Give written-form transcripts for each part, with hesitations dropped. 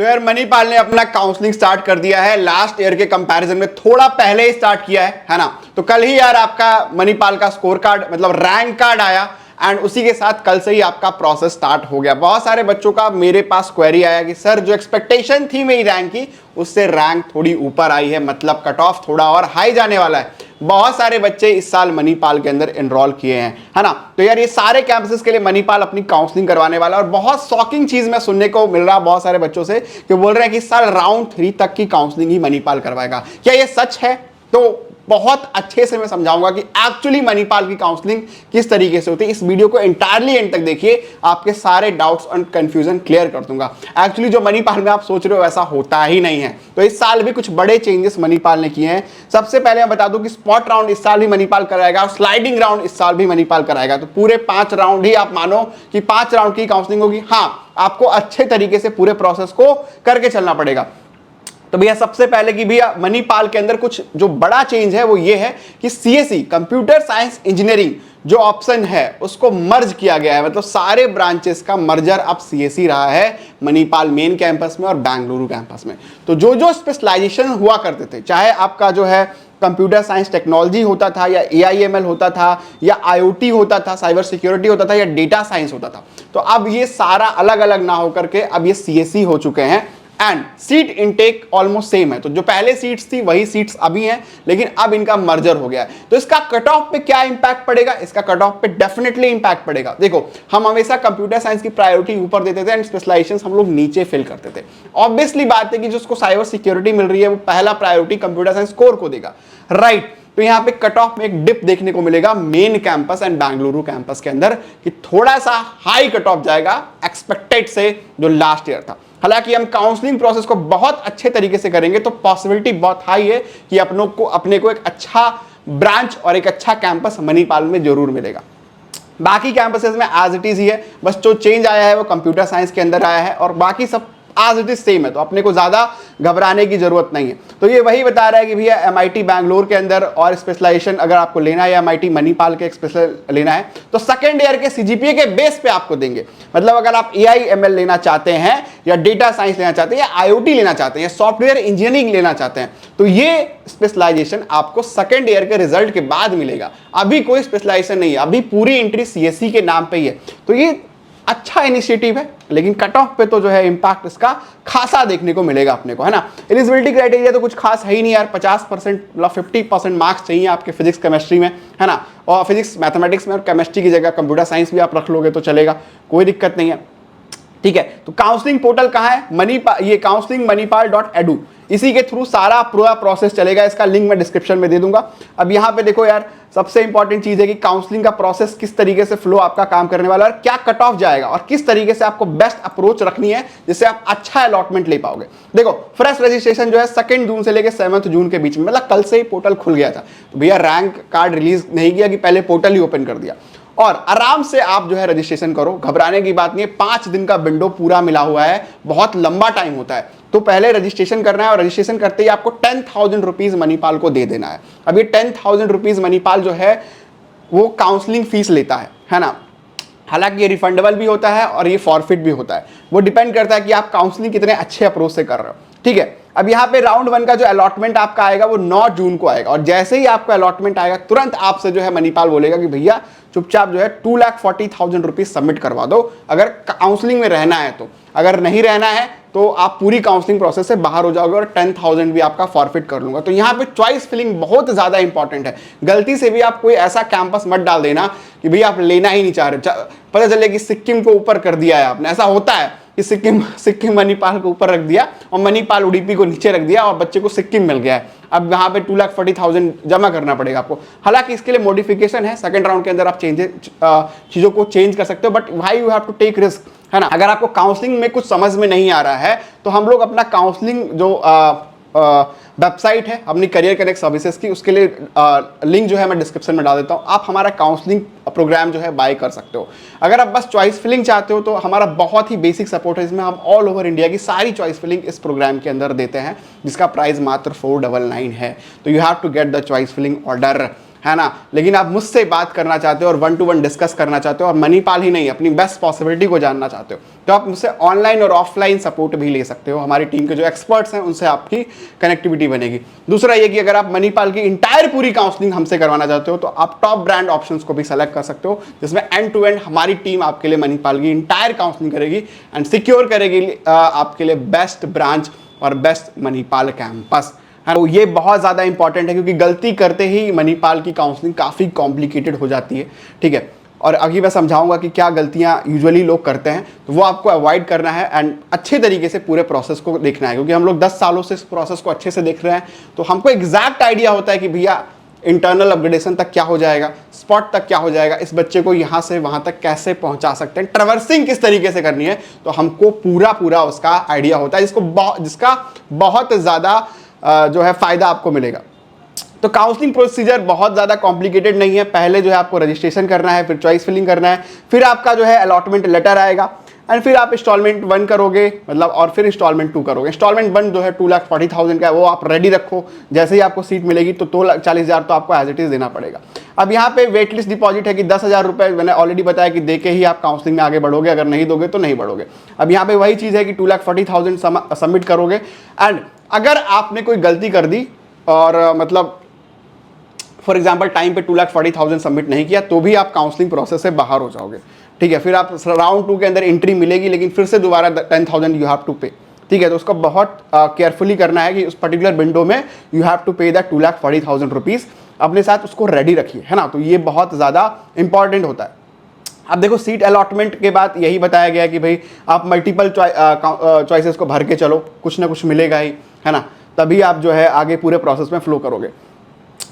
तो यार मणिपाल ने अपना काउंसलिंग स्टार्ट कर दिया है। लास्ट ईयर के कंपैरिजन में थोड़ा पहले ही स्टार्ट किया है ना। तो कल ही यार आपका मणिपाल का स्कोर कार्ड मतलब रैंक कार्ड आया एंड उसी के साथ कल से ही आपका प्रोसेस स्टार्ट हो गया। बहुत सारे बच्चों का मेरे पास क्वेरी आया कि सर जो एक्सपेक्टेशन थी मेरी रैंक की उससे रैंक थोड़ी ऊपर आई है, मतलब कट ऑफ थोड़ा और हाई जाने वाला है। बहुत सारे बच्चे इस साल मणिपाल के अंदर एनरोल किए हैं, है ना। तो यार ये सारे कैंपसेस के लिए मणिपाल अपनी काउंसलिंग करवाने वाला है और बहुत शॉकिंग चीज मैं सुनने को मिल रहा है बहुत सारे बच्चों से कि बोल रहे हैं कि इस साल राउंड 3 तक की काउंसलिंग ही मणिपाल करवाएगा। क्या ये सच है? तो बहुत अच्छे से मैं समझाऊंगा कि एक्चुअली मणिपाल की काउंसलिंग किस तरीके से होती है। इस वीडियो को एंटायरली एंड तक देखिए, आपके सारे डाउट्स और कंफ्यूजन क्लियर कर दूंगा। एक्चुअली जो मणिपाल में आप सोच रहे हो वैसा होता ही नहीं है। तो इस साल भी कुछ बड़े चेंजेस मणिपाल ने किए हैं। सबसे पहले मैं बता दूं कि स्पॉट राउंड इस साल भी मणिपाल कराएगा और स्लाइडिंग राउंड इस साल भी मणिपाल कराएगा। तो पूरे 5 राउंड ही आप मानो कि 5 राउंड की काउंसलिंग होगी। हाँ, आपको अच्छे तरीके से पूरे प्रोसेस को करके चलना पड़ेगा। तो भैया सबसे पहले कि भैया मणिपाल के अंदर कुछ जो बड़ा चेंज है वो ये है कि सीएसई कंप्यूटर साइंस इंजीनियरिंग जो ऑप्शन है उसको मर्ज किया गया है। मतलब सारे ब्रांचेस का मर्जर अब सीएसई रहा है मणिपाल मेन कैंपस में और बेंगलुरु कैंपस में। तो जो जो स्पेशलाइजेशन हुआ करते थे, चाहे आपका जो है कंप्यूटर साइंस टेक्नोलॉजी होता था या एआईएमएल होता था या आईओटी होता था, साइबर सिक्योरिटी होता था या डेटा साइंस होता था, तो अब ये सारा अलग अलग ना होकर के अब ये सीएसई हो चुके हैं। And seat intake almost same है। तो जो पहले सीट्स थी वही सीट्स अभी हैं, लेकिन अब इनका मर्जर हो गया है। तो इसका कट ऑफ पे क्या इंपैक्ट पड़ेगा? इसका कट ऑफ पे डेफिनेटली इंपैक्ट पड़ेगा। देखो, हम हमेशा कंप्यूटर साइंस की प्रायोरिटी ऊपर देते थे एंड स्पेशलाइजेशंस हम लोग नीचे फिल करते थे। ऑब्वियसली बात है कि जिसको साइबर सिक्योरिटी मिल रही है वो पहला प्रायोरिटी कंप्यूटर साइंस कोर को देगा, राइट। तो यहाँ पे कट ऑफ में एक डिप देखने को मिलेगा main campus and Bengaluru campus के अंदर कि थोड़ा सा हाई कट ऑफ जाएगा एक्सपेक्टेड से जो लास्ट ईयर था। हालांकि हम काउंसलिंग प्रोसेस को बहुत अच्छे तरीके से करेंगे तो पॉसिबिलिटी बहुत हाई है कि अपने को एक अच्छा ब्रांच और एक अच्छा कैंपस मणिपाल में जरूर मिलेगा। बाकी कैंपसेस में एज इट इज ही है, बस जो चेंज आया है वो कंप्यूटर साइंस के अंदर आया है और बाकी सब आज इट इज सेम है। तो अपने को ज्यादा घबराने की जरूरत नहीं है। तो ये वही बता रहा है कि भैया एमआईटी बैंगलोर के अंदर और स्पेशलाइजेशन अगर आपको लेना है या एमआईटी मणिपाल के स्पेशल लेना है तो सेकंड ईयर के सीजीपीए के बेस पे आपको देंगे। मतलब अगर आप एआईएमएल लेना चाहते हैं या डेटा साइंस लेना चाहते हैं या आईओटी लेना चाहते हैं या सॉफ्टवेयर इंजीनियरिंग लेना चाहते हैं तो ये स्पेशलाइजेशन आपको सेकंड ईयर के रिजल्ट के बाद मिलेगा। अभी कोई स्पेशलाइजेशन नहीं है, अभी पूरी एंट्री सीएसई के नाम पे ही है। तो ये अच्छा इनिशिएटिव है, लेकिन कट ऑफ पे तो जो है इंपैक्ट इसका खासा देखने को मिलेगा अपने को, है ना। एलिजिबिलिटी क्राइटेरिया तो कुछ खास है ही नहीं यार। 50% मतलब 50% मार्क्स चाहिए आपके फिजिक्स केमिस्ट्री में, है ना। और फिजिक्स मैथमेटिक्स में और केमिस्ट्री की जगह कंप्यूटर साइंस भी आप रख लोगे तो चलेगा, कोई दिक्कत नहीं है, ठीक है। तो काउंसलिंग पोर्टल कहाँ है? ये काउंसलिंग मणिपाल.edu, इसी के थ्रू सारा पूरा प्रोसेस चलेगा। इसका लिंक मैं डिस्क्रिप्शन में दे दूंगा। अब यहाँ पे देखो यार, सबसे इंपॉर्टेंट चीज है कि काउंसलिंग का प्रोसेस किस तरीके से फ्लो आपका काम करने वाला है और क्या कट ऑफ जाएगा और किस तरीके से आपको बेस्ट अप्रोच रखनी है जिससे आप अच्छा अलॉटमेंट ले पाओगे। देखो, फ्रेश रजिस्ट्रेशन जो है 2 जून से लेकर 7 जून के बीच में, मतलब कल से ही पोर्टल खुल गया था। तो भैया रैंक कार्ड रिलीज नहीं किया कि पहले पोर्टल ही ओपन कर दिया और आराम से आप जो है रजिस्ट्रेशन करो। घबराने की बात नहीं है, 5 दिन का विंडो पूरा मिला हुआ है, बहुत लंबा टाइम होता है। तो पहले रजिस्ट्रेशन करना है और रजिस्ट्रेशन करते ही आपको 10,000 रुपीज मणिपाल को दे देना है। अब ये 10,000 रुपीज मणिपाल जो है वो काउंसलिंग फीस लेता है ना। हालांकि ये रिफंडेबल भी होता है और ये फॉरफिट भी होता है, वो डिपेंड करता है कि आप काउंसलिंग कितने अच्छे अप्रोच से कर रहे हो, ठीक है। अब यहाँ पे राउंड 1 का जो अलॉटमेंट आपका आएगा वो 9 जून को आएगा और जैसे ही आपका अलॉटमेंट आएगा तुरंत आपसे जो है मणिपाल बोलेगा कि भैया चुपचाप जो है 2,40,000 रुपीज सबमिट करवा दो अगर काउंसलिंग में रहना है। तो अगर नहीं रहना है तो आप पूरी काउंसलिंग प्रोसेस से बाहर हो जाओगे और 10,000 भी आपका फॉरफिट कर लूंगा। तो यहाँ पे चॉइस फिलिंग बहुत ज्यादा इंपॉर्टेंट है। गलती से भी आप कोई ऐसा कैंपस मत डाल देना कि भैया आप लेना ही नहीं चाह रहे, पता चले कि सिक्किम को ऊपर कर दिया है आपने। ऐसा होता है कि सिक्किम मणिपाल को ऊपर रख दिया और मणिपाल उडीपी को नीचे रख दिया और बच्चे को सिक्किम मिल गया है। अब यहाँ पे 2,40,000 जमा करना पड़ेगा आपको। हालांकि इसके लिए मॉडिफिकेशन है, सेकंड राउंड के अंदर आप चीजों को चेंज कर सकते हो, but why you have to take risk, है ना। अगर आपको काउंसलिंग में कुछ समझ में नहीं आ रहा है तो हम लोग अपना काउंसलिंग जो वेबसाइट है अपनी करियर कनेक्ट सर्विसेज की, उसके लिए लिंक जो है मैं डिस्क्रिप्शन में डाल देता हूँ। आप हमारा काउंसलिंग प्रोग्राम जो है बाय कर सकते हो। अगर आप बस चॉइस फिलिंग चाहते हो तो हमारा बहुत ही बेसिक सपोर्ट है, इसमें हम ऑल ओवर इंडिया की सारी चॉइस फिलिंग इस प्रोग्राम के अंदर देते हैं जिसका प्राइस मात्र 499 है। तो you have to get the choice filling order है ना, लेकिन आप मुझसे बात करना चाहते हो और 1-to-1 डिस्कस करना चाहते हो और मणिपाल ही नहीं अपनी बेस्ट पॉसिबिलिटी को जानना चाहते हो, तो आप मुझसे ऑनलाइन और ऑफलाइन सपोर्ट भी ले सकते हो। हमारी टीम के जो एक्सपर्ट्स हैं उनसे आपकी कनेक्टिविटी बनेगी। दूसरा ये कि अगर आप मणिपाल की इंटायर पूरी काउंसलिंग हमसे करवाना चाहते हो तो आप टॉप ब्रांड ऑप्शंस को भी सेलेक्ट कर सकते हो, जिसमें एंड टू एंड हमारी टीम आपके लिए मणिपाल की इंटायर काउंसलिंग करेगी एंड सिक्योर करेगी आपके लिए बेस्ट ब्रांच और बेस्ट मणिपाल कैंपस। तो ये बहुत ज़्यादा इंपॉर्टेंट है क्योंकि गलती करते ही मणिपाल की काउंसलिंग काफ़ी कॉम्प्लिकेटेड हो जाती है, ठीक है। और अभी मैं समझाऊंगा कि क्या गलतियां यूजुअली लोग करते हैं, तो वो आपको अवॉइड करना है एंड अच्छे तरीके से पूरे प्रोसेस को देखना है, क्योंकि हम लोग 10 सालों से इस प्रोसेस को अच्छे से देख रहे हैं, तो हमको एग्जैक्ट आइडिया होता है कि भैया इंटरनल अपग्रेडेशन तक क्या हो जाएगा, स्पॉट तक क्या हो जाएगा, इस बच्चे को यहाँ से वहाँ तक कैसे पहुँचा सकते हैं, ट्रैवर्सिंग किस तरीके से करनी है, तो हमको पूरा उसका आइडिया होता है, जिसका बहुत ज़्यादा जो है फ़ायदा आपको मिलेगा। तो काउंसलिंग प्रोसीजर बहुत ज़्यादा कॉम्प्लिकेटेड नहीं है। पहले जो है आपको रजिस्ट्रेशन करना है, फिर चॉइस फिलिंग करना है, फिर आपका जो है अलॉटमेंट लेटर आएगा एंड फिर आप इंस्टॉलमेंट 1 करोगे, मतलब, और फिर इंस्टॉलमेंट 2 करोगे। इंस्टॉलमेंट 1 जो है 2,40,000 का है, वो आप रेडी रखो, जैसे ही आपको सीट मिलेगी तो 2,40,000 तो आपको एज इट इज़ देना पड़ेगा। अब यहाँ पे वेट लिस्ट डिपॉजिट है कि 10,000 रुपये मैंने ऑलरेडी बताया कि दे के ही आप काउंसलिंग में आगे बढ़ोगे, अगर नहीं दोगे तो नहीं बढ़ोगे। अब यहाँ पे वही चीज़ है कि 2,40,000 सबमिट करोगे एंड अगर आपने कोई गलती कर दी और मतलब फॉर एग्जाम्पल टाइम पे 2,40,000 सबमिट नहीं किया तो भी आप काउंसलिंग प्रोसेस से बाहर हो जाओगे, ठीक है। फिर आप राउंड 2 के अंदर एंट्री मिलेगी, लेकिन फिर से दोबारा 10,000 यू हैव टू पे, ठीक है। तो उसको बहुत केयरफुली करना है कि उस पर्टिकुलर विंडो में यू हैव टू पे दैट 2,40,000 रुपीज़, अपने साथ उसको रेडी रखिए, है ना। तो ये बहुत ज़्यादा इंपॉर्टेंट होता है। अब देखो सीट अलॉटमेंट के बाद यही बताया गया कि भाई आप मल्टीपल चॉइसेस को भर के चलो, कुछ ना कुछ मिलेगा ही, है ना, तभी आप जो है आगे पूरे प्रोसेस में फ्लो करोगे।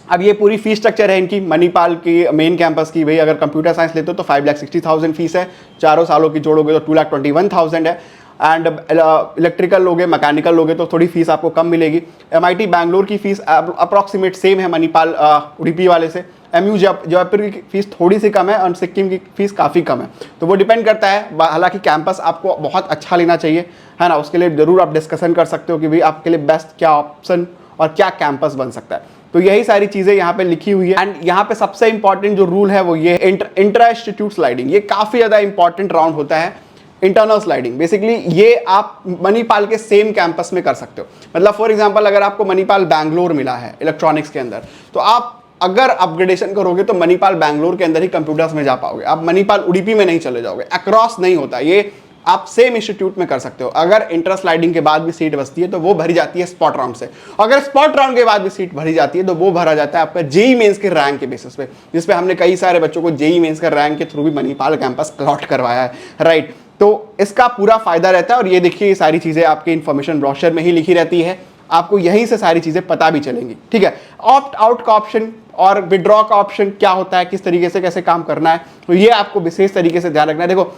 अब ये पूरी फीस स्ट्रक्चर है इनकी मणिपाल की मेन कैंपस की। भाई अगर कंप्यूटर साइंस लेते हो तो 5,60,000 फीस है, चारों सालों की जोड़ोगे तो 2,21,000 है एंड इलेक्ट्रिकल लोगे, मैकेनिकल लोगे तो थोड़ी फीस आपको कम मिलेगी। MIT बैंगलोर की फीस अप्रॉक्सीमेट सेम है मणिपाल उडुपी वाले से। MU जयपुर की फीस थोड़ी सी कम है और सिक्किम की फीस काफ़ी कम है, तो वो डिपेंड करता है। हालांकि कैंपस आपको बहुत अच्छा लेना चाहिए, है ना, उसके लिए ज़रूर आप डिस्कशन कर सकते हो कि भाई आपके लिए बेस्ट क्या ऑप्शन और क्या कैंपस बन सकता है। तो यही सारी चीज़ें यहाँ पे लिखी हुई है एंड यहाँ पे सबसे इंपॉर्टेंट जो रूल है वो ये इंट्रा इंस्टीट्यूट स्लाइडिंग। ये काफ़ी ज़्यादा इंपॉर्टेंट राउंड होता है, इंटरनल स्लाइडिंग। बेसिकली ये आप मणिपाल के सेम कैंपस में कर सकते हो। मतलब फॉर एग्जांपल अगर आपको मणिपाल बैंगलोर मिला है इलेक्ट्रॉनिक्स के अंदर, तो आप अगर अपग्रेडेशन करोगे तो मणिपाल बैंगलोर के अंदर ही कंप्यूटर्स में जा पाओगे, आप मणिपाल उडुपी में नहीं चले जाओगे। अक्रॉस नहीं होता, ये आप सेम इंस्टीट्यूट में कर सकते हो। अगर इंटर स्लाइडिंग के बाद भी सीट बचती है तो वो भरी जाती है स्पॉट राउंड से, अगर स्पॉट राउंड के बाद भी सीट भरी जाती है तो वो भरा जाता है आपका जेई मेंस के रैंक के बेसिस पे, जिसपे हमने कई सारे बच्चों को जेई मेंस का रैंक के थ्रू भी मणिपाल कैंपस अलॉट करवाया है, राइट। तो इसका पूरा फायदा रहता है और ये देखिए ये सारी चीजें आपके इन्फॉर्मेशन ब्रोशर में ही लिखी रहती है, आपको यहीं से सारी चीजें पता भी चलेंगी, ठीक है। ऑप्ट आउट का ऑप्शन और विड्रॉ का ऑप्शन क्या होता है, किस तरीके से कैसे काम करना है, तो ये आपको विशेष तरीके से ध्यान रखना है। देखो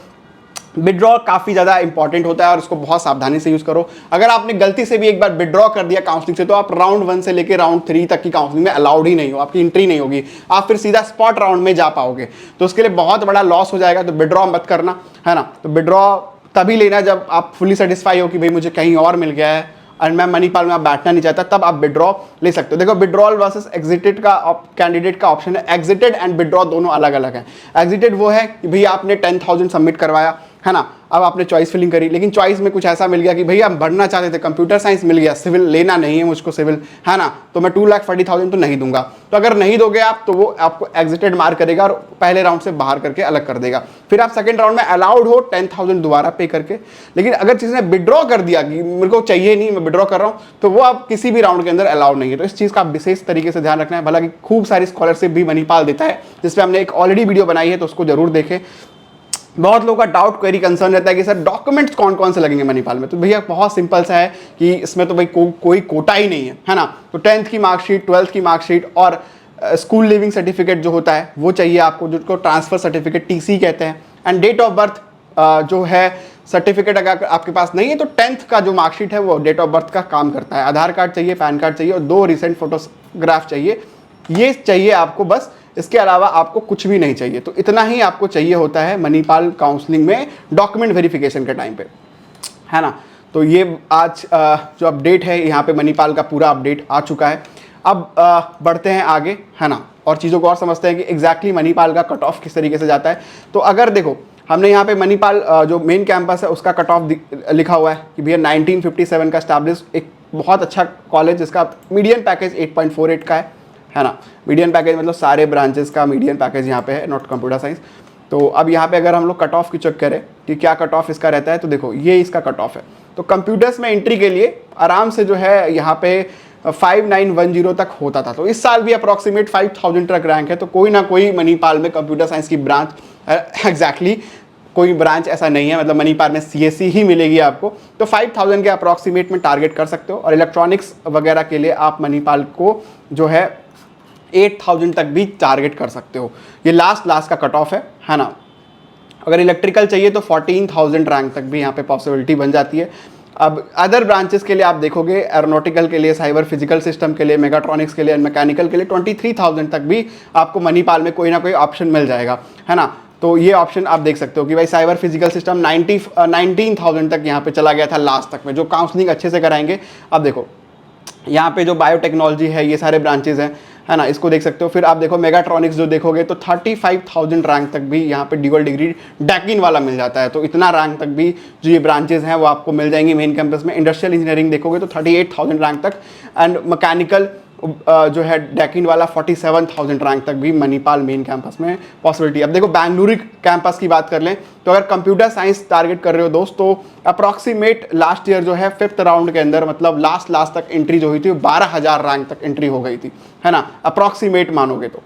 विड्रॉ काफ़ी ज़्यादा इंपॉर्टेंट होता है और उसको बहुत सावधानी से यूज़ करो। अगर आपने गलती से भी एक बार विड्रॉ कर दिया काउंसलिंग से तो आप राउंड 1 से लेकर राउंड 3 तक की काउंसलिंग में अलाउड ही नहीं हो, आपकी एंट्री नहीं होगी, आप फिर सीधा स्पॉट राउंड में जा पाओगे, तो उसके लिए बहुत बड़ा लॉस हो जाएगा। तो विड्रॉ मत करना, है ना। तो विड्रॉ तभी लेना जब आप फुली सेटिस्फाई हो कि भाई मुझे कहीं और मिल गया है और मैं मणिपाल में आप बैठना नहीं चाहता, तब आप विड्रॉ ले सकते हो। देखो विड्रॉल वर्सेस एग्जिटेड का कैंडिडेट का ऑप्शन है, एग्जिटेड एंड विड्रॉ दोनों अलग अलग हैं। एग्जिटेड वो है कि भाई आपने 10,000 सबमिट करवाया, है ना, अब आपने चॉइस फिलिंग करी, लेकिन चॉइस में कुछ ऐसा मिल गया कि भैया हम बढ़ना चाहते थे, कंप्यूटर साइंस मिल गया, सिविल लेना नहीं है मुझको सिविल, है ना, तो मैं 2,40,000 तो नहीं दूंगा। तो अगर नहीं दोगे आप तो वो आपको एग्जिटेड मार्क करेगा और पहले राउंड से बाहर करके अलग कर देगा। फिर आप सेकंड राउंड में अलाउड हो 10,000 दोबारा पे करके, लेकिन अगर किसी ने विड्रॉ कर दिया कि मेरे को चाहिए नहीं, मैं विड्रॉ कर रहा हूँ, तो वो आप किसी भी राउंड के अंदर अलाउड नहीं है। तो इस चीज़ का विशेष तरीके से ध्यान रखना है। हालांकि खूब सारी स्कॉलरशिप भी मणिपाल देता है, जिसपे हमने एक ऑलरेडी वीडियो बनाई है, तो उसको जरूर देखें। बहुत लोगों का डाउट क्वेरी कंसर्न रहता है कि सर डॉक्यूमेंट्स कौन कौन से लगेंगे मणिपाल में, तो भैया बहुत सिंपल सा है कि इसमें तो भाई कोई कोटा ही नहीं है ना। तो 10th की मार्कशीट, 12th की मार्कशीट और स्कूल लिविंग सर्टिफिकेट जो होता है वो चाहिए आपको, जिसको ट्रांसफर सर्टिफिकेट TC कहते हैं। एंड डेट ऑफ बर्थ जो है सर्टिफिकेट अगर आपके पास नहीं है तो 10th का जो मार्कशीट है वो डेट ऑफ बर्थ का काम करता है। आधार कार्ड चाहिए, पैन कार्ड चाहिए और 2 रिसेंट फोटोग्राफ चाहिए, ये चाहिए आपको बस। इसके अलावा आपको कुछ भी नहीं चाहिए। तो इतना ही आपको चाहिए होता है मणिपाल काउंसलिंग में डॉक्यूमेंट वेरिफिकेशन के टाइम पे, है ना। तो ये आज जो अपडेट है यहाँ पे मणिपाल का पूरा अपडेट आ चुका है। अब बढ़ते हैं आगे, है ना, और चीज़ों को और समझते हैं कि एग्जैक्टली मणिपाल का कट ऑफ किस तरीके से जाता है। तो अगर देखो हमने यहाँ पे मणिपाल जो मेन कैंपस है उसका कट ऑफ लिखा हुआ है कि भैया 1957 का स्टैब्लिश, एक बहुत अच्छा कॉलेज जिसका मीडियन पैकेज 8.48 का है ना। मीडियन पैकेज मतलब सारे ब्रांचेस का मीडियन पैकेज यहाँ पे है, नॉट कंप्यूटर साइंस। तो अब यहाँ पे अगर हम लोग कट ऑफ की चेक करें कि क्या कट ऑफ इसका रहता है, तो देखो ये इसका कट ऑफ है। तो कंप्यूटर्स में एंट्री के लिए आराम से जो है यहाँ पे 5910 तक होता था। तो इस साल भी अप्रॉक्सीमेट 5000 तक रैंक है। तो कोई ना कोई मणिपाल में कंप्यूटर साइंस की ब्रांच, एग्जैक्टली कोई ब्रांच ऐसा नहीं है, मतलब मणिपाल में सीएससी ही मिलेगी आपको। तो 5000 के अप्रॉक्सीमेट में टारगेट कर सकते हो। और इलेक्ट्रॉनिक्स वगैरह के लिए आप मणिपाल को जो है 8000 तक भी टारगेट कर सकते हो। ये लास्ट का कट ऑफ है ना। अगर इलेक्ट्रिकल चाहिए तो 14000 रैंक तक भी यहाँ पे पॉसिबिलिटी बन जाती है। अब अदर ब्रांचेस के लिए आप देखोगे, एरोनॉटिकल के लिए, साइबर फिजिकल सिस्टम के लिए, मेगाट्रॉनिक्स के लिए, मैकेनिकल के लिए 23000 तक भी आपको मणिपाल में कोई ना कोई ऑप्शन मिल जाएगा, है ना। तो ये ऑप्शन आप देख सकते हो कि भाई साइबर फिजिकल सिस्टम 19,000 तक यहाँ पे चला गया था लास्ट तक में, जो काउंसलिंग अच्छे से कराएंगे। अब देखो यहाँ पे जो बायोटेक्नोलॉजी है, ये सारे ब्रांचेज हैं, है ना, इसको देख सकते हो। फिर आप देखो मेगाट्रॉनिक्स जो देखोगे तो 35,000 रैंक तक भी यहाँ पे ड्यूअल डिग्री डेकिन वाला मिल जाता है। तो इतना रैंक तक भी जो ये ब्रांचेज हैं वो आपको मिल जाएंगी मेन कैंपस में। इंडस्ट्रियल इंजीनियरिंग देखोगे तो 38,000 रैंक तक, एंड मैकेनिकल जो है डेकिन वाला 47,000 रैंक तक भी मणिपाल मेन कैंपस में पॉसिबिलिटी। अब देखो बेंगलुरु कैंपस की बात कर लें तो अगर कंप्यूटर साइंस टारगेट कर रहे हो दोस्त, तो अप्रॉक्सीमेट लास्ट ईयर जो है 5th राउंड के अंदर, मतलब लास्ट तक एंट्री जो हुई थी 12,000 रैंक तक एंट्री हो गई थी, है ना, अप्रॉक्सीमेट मानोगे तो।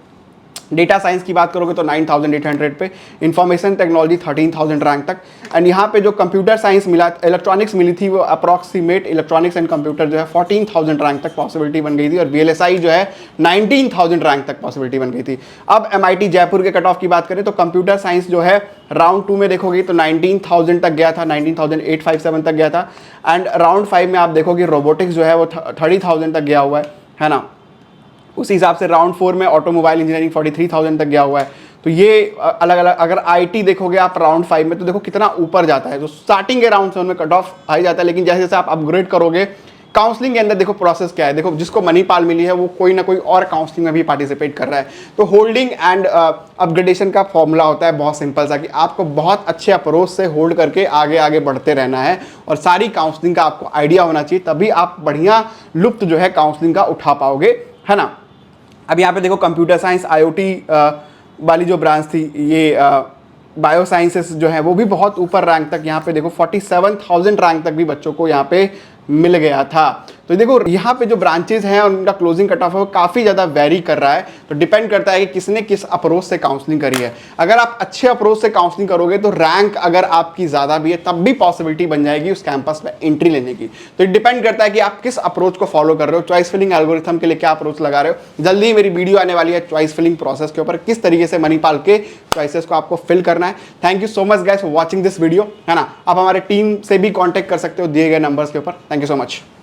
डेटा साइंस की बात करोगे तो 9800 पे, इंफॉर्मेशन टेक्नोलॉजी 13,000 रैंक तक। एंड यहाँ पे जो कंप्यूटर साइंस मिला, इलेक्ट्रॉनिक्स मिली थी, वो अप्रॉक्सीमेट इलेक्ट्रॉनिक्स एंड कंप्यूटर जो है 14,000 रैंक तक पॉसिबिलिटी बन गई थी। और VLSI जो है 19,000 रैंक तक पॉसिबिलिटी बन गई थी। अब MIT जयपुर के कट ऑफ की बात करें तो कंप्यूटर साइंस जो है राउंड 2 में देखोगे तो 19,000 तक गया था, 19,857 तक गया था। एंड राउंड 5 में आप देखोगे रोबोटिक्स जो है वो 30,000 तक गया हुआ है ना। उसी हिसाब से राउंड 4 में ऑटोमोबाइल इंजीनियरिंग 43,000 तक गया हुआ है। तो ये अलग अलग, अगर IT देखोगे आप राउंड 5 में तो देखो कितना ऊपर जाता है। तो स्टार्टिंग के राउंड 7 में कट ऑफ आ जाता है, लेकिन जैसे जैसे आप अपग्रेड करोगे काउंसलिंग के अंदर, देखो प्रोसेस क्या है, देखो जिसको मणिपाल मिली है वो कोई ना कोई और काउंसलिंग में भी पार्टिसिपेट कर रहा है। तो होल्डिंग एंड अपग्रेडेशन का फॉर्मूला होता है बहुत सिंपल सा, कि आपको बहुत अच्छे अप्रोच से होल्ड करके आगे आगे बढ़ते रहना है और सारी काउंसलिंग का आपको आइडिया होना चाहिए, तभी आप बढ़िया लुत्फ जो है काउंसलिंग का उठा पाओगे, है ना। अब यहाँ पे देखो कंप्यूटर साइंस IoT वाली जो ब्रांच थी, ये बायो साइंसेस जो है वो भी बहुत ऊपर रैंक तक, यहाँ पे देखो 47,000 रैंक तक भी बच्चों को यहाँ पे मिल गया था। तो देखो यहाँ पे जो ब्रांचेज हैं और उनका क्लोजिंग कट ऑफ है वो काफ़ी ज़्यादा वेरी कर रहा है। तो डिपेंड करता है कि किसने किस अप्रोच से काउंसलिंग करी है। अगर आप अच्छे अप्रोच से काउंसलिंग करोगे तो रैंक अगर आपकी ज़्यादा भी है तब भी पॉसिबिलिटी बन जाएगी उस कैंपस में एंट्री लेने की। तो डिपेंड करता है कि आप किस अप्रोच को फॉलो कर रहे हो, चॉइस फिलिंग एल्गोरिथम के लिए क्या अप्रोच लगा रहे हो। जल्दी ही मेरी वीडियो आने वाली है चॉइस फिलिंग प्रोसेस के ऊपर, किस तरीके से मणिपाल के चॉइसेस को आपको फिल करना है। Thank you so much guys for watching this video, है ना। आप हमारे टीम से भी कॉन्टैक्ट कर सकते हो दिए गए नंबर्स के ऊपर। Thank you so much.